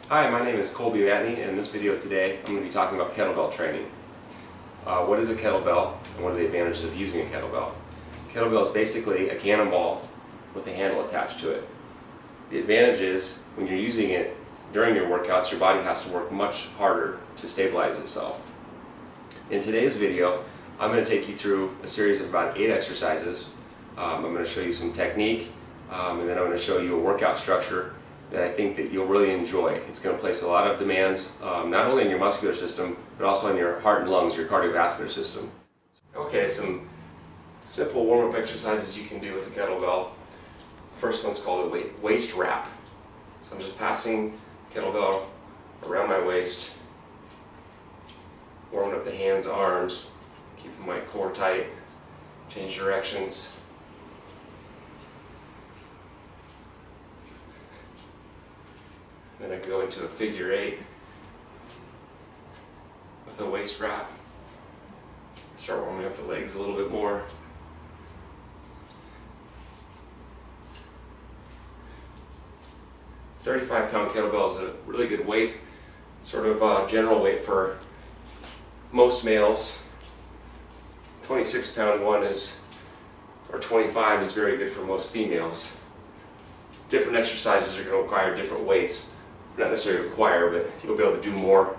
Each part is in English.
Hi, my name is Colby Matney, and in this video today I'm going to be talking about kettlebell training. What is a kettlebell and what are the advantages of using a kettlebell? Kettlebell is basically a cannonball with a handle attached to it. The advantage is when you're using it during your workouts, your body has to work much harder to stabilize itself. In today's video, I'm going to take you through a series of about 8 exercises. I'm going to show you some technique, and then I'm going to show you a workout structure that I think that you'll really enjoy. It's going to place a lot of demands, not only in your muscular system, but also in your heart and lungs, your cardiovascular system. Okay, some simple warm-up exercises you can do with the kettlebell. First one's called a waist wrap. So I'm just passing the kettlebell around my waist, warming up the hands, arms, keeping my core tight, change directions. Then I go into a figure 8 with a waist wrap. Start warming up the legs a little bit more. A 35-pound kettlebell is a really good weight, sort of general weight for most males. 26-pound one is, or 25 is very good for most females. Different exercises are going to require different weights. Not necessarily require, but you'll be able to do more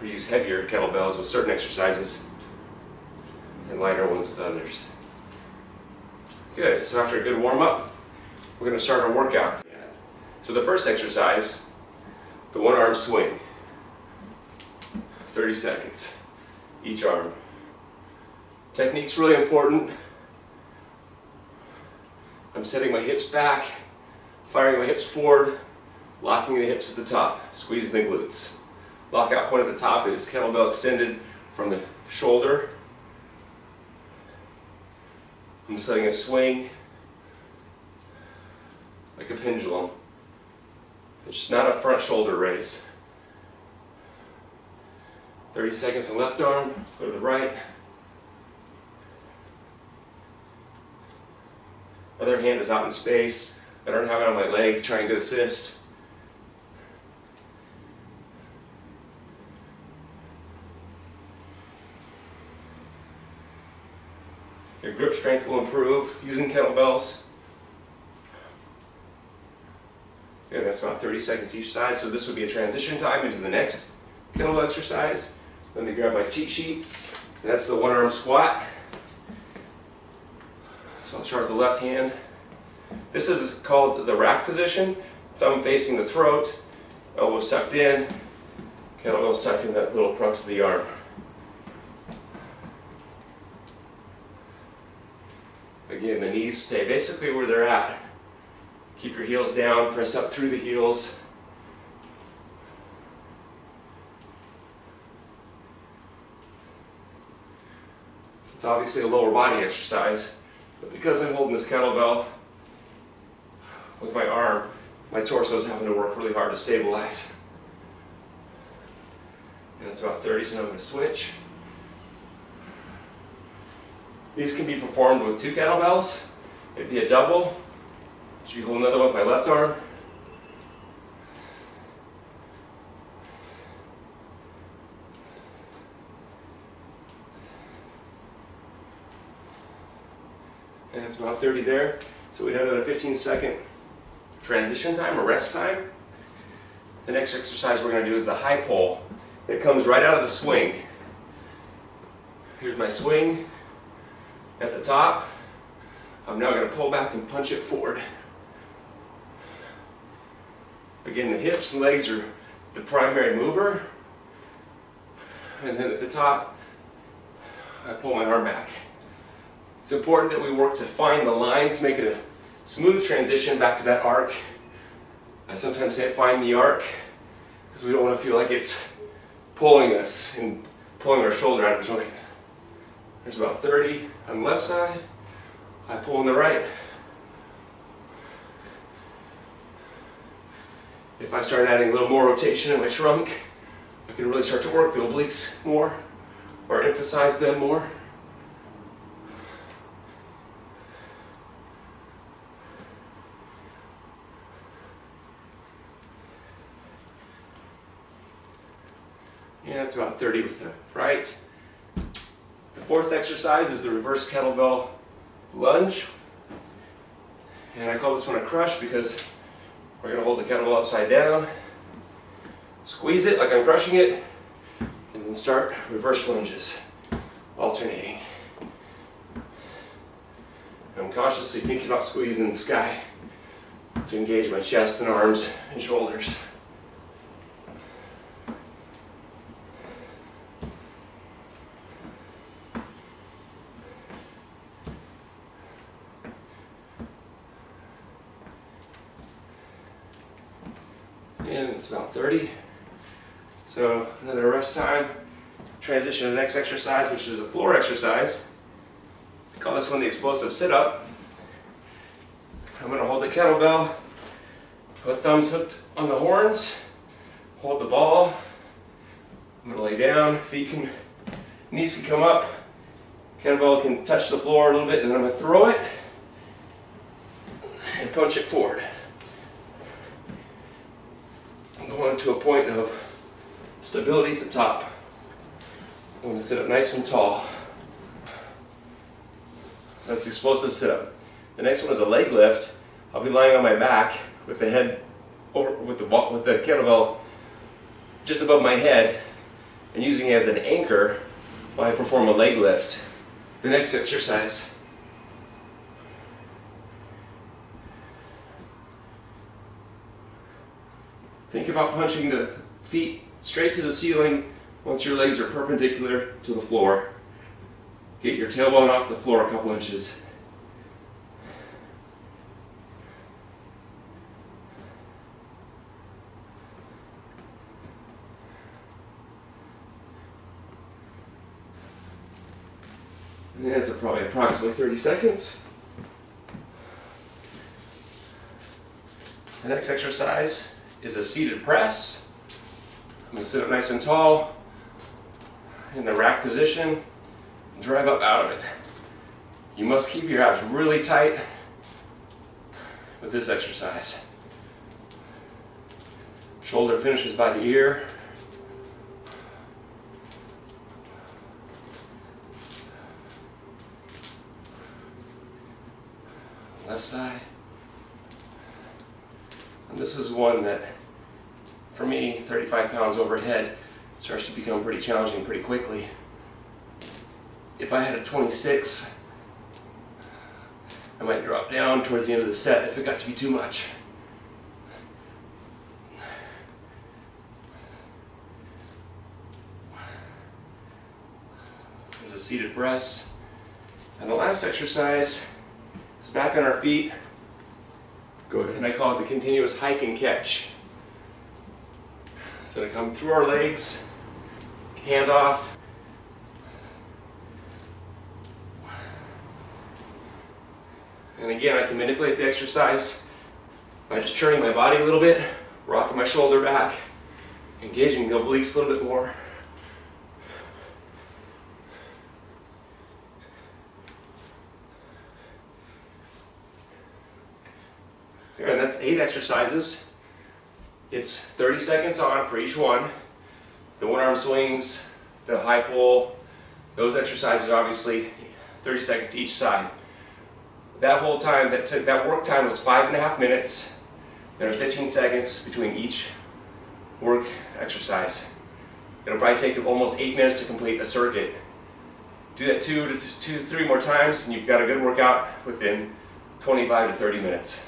or use heavier kettlebells with certain exercises and lighter ones with others. Good, so after a good warm-up, we're going to start our workout. So the first exercise, the one-arm swing. 30 seconds, each arm. Technique's really important. I'm setting my hips back, firing my hips forward, locking the hips at the top, squeezing the glutes. Lockout point at the top is kettlebell extended from the shoulder. I'm setting a swing like a pendulum. It's not a front shoulder raise. 30 seconds on left arm, go to the right. Other hand is out in space. I don't have it on my leg trying to assist. Your grip strength will improve using kettlebells. Good, that's about 30 seconds each side, so this would be a transition time into the next kettlebell exercise. Let me grab my cheat sheet. That's the one-arm squat. So I'll start with the left hand. This is called the rack position. Thumb facing the throat, elbows tucked in, kettlebells tucked in that little crux of the arm. Again, the knees stay basically where they're at. Keep your heels down, press up through the heels. It's obviously a lower body exercise, but because I'm holding this kettlebell with my arm, my torso is having to work really hard to stabilize. And that's about 30, so now I'm going to switch. These can be performed with 2 kettlebells. It'd be a double. Should be holding another one with my left arm. And it's about 30 there. So we have another 15-second transition time or rest time. The next exercise we're going to do is the high pull. It comes right out of the swing. Here's my swing at the top. I'm now going to pull back and punch it forward. Again, the hips and legs are the primary mover. And then at the top, I pull my arm back. It's important that we work to find the line to make it a smooth transition back to that arc. I sometimes say find the arc because we don't want to feel like it's pulling us and pulling our shoulder out of joint. There's about 30 on the left side. I pull on the right. If I start adding a little more rotation in my trunk, I can really start to work the obliques more or emphasize them more. Yeah, that's about 30 with the right. The fourth exercise is the reverse kettlebell lunge. And I call this one a crush because we're going to hold the kettlebell upside down, squeeze it like I'm crushing it, and then start reverse lunges, alternating. I'm cautiously thinking about squeezing the sky to engage my chest and arms and shoulders. And it's about 30. So another rest time. Transition to the next exercise, which is a floor exercise. I call this one the explosive sit-up. I'm going to hold the kettlebell, both thumbs hooked on the horns, hold the ball. I'm going to lay down, knees can come up, kettlebell can touch the floor a little bit, and then I'm going to throw it and punch it forward. I'm going to a point of stability at the top. I'm going to sit up nice and tall. That's the explosive sit-up. The next one is a leg lift. I'll be lying on my back with the head over with the kettlebell just above my head and using it as an anchor while I perform a leg lift. The next exercise. Think about punching the feet straight to the ceiling once your legs are perpendicular to the floor. Get your tailbone off the floor a couple inches. And that's probably approximately 30 seconds. The next exercise is a seated press. I'm going to sit up nice and tall in the rack position and drive up out of it. You must keep your abs really tight with this exercise. Shoulder finishes by the ear. Left side. And this is one that, for me, 35 pounds overhead, starts to become pretty challenging pretty quickly. If I had a 26, I might drop down towards the end of the set if it got to be too much. So there's a seated press. And the last exercise is back on our feet. Go ahead. And I call it the continuous hike and catch. So to come through our legs, hand off. And again, I can manipulate the exercise by just turning my body a little bit, rocking my shoulder back, engaging the obliques a little bit more. There, and that's 8 exercises. It's 30 seconds on for each one. The one arm swings, the high pull, those exercises obviously 30 seconds to each side. That whole time, that work time was 5.5 minutes. There's 15 seconds between each work exercise. It'll probably take almost 8 minutes to complete a circuit. Do that 2 to 3 more times and you've got a good workout within 25 to 30 minutes.